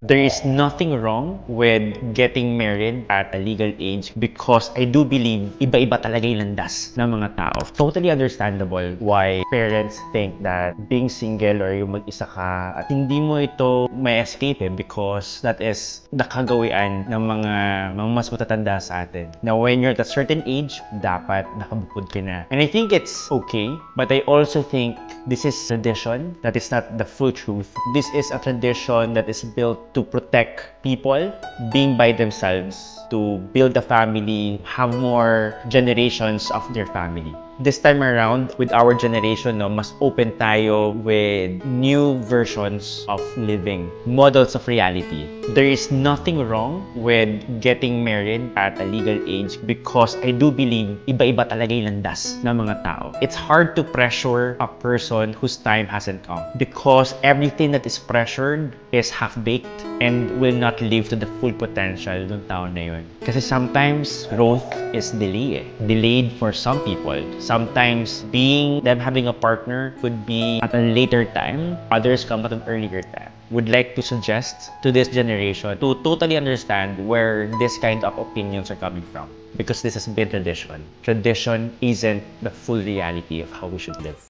There is nothing wrong with getting married at a legal age because I do believe iba-iba talaga yung landas ng mga tao. Totally understandable why parents think that being single or yung mag-isa ka at hindi mo ito may escape because that is nakagawian ng mga mas matatanda sa atin. Now, when you're at a certain age, dapat nakabukod ka na. And I think it's okay, but I also think this is tradition that is not the full truth. This is a tradition that is built to protect people being by themselves, to build a family, have more generations of their family. This time around, with our generation, mas open tayo with new versions of living, models of reality. There is nothing wrong with getting married at a legal age because I do believe iba-iba talaga yung landas ng mga tao. It's hard to pressure a person whose time hasn't come because everything that is pressured is half-baked and will not live to the full potential ng tao na yun. Kasi sometimes, growth is delayed for some people. Sometimes, them having a partner could be at a later time. Others come at an earlier time. Would like to suggest to this generation to totally understand where this kind of opinions are coming from. Because this has been tradition. Tradition isn't the full reality of how we should live.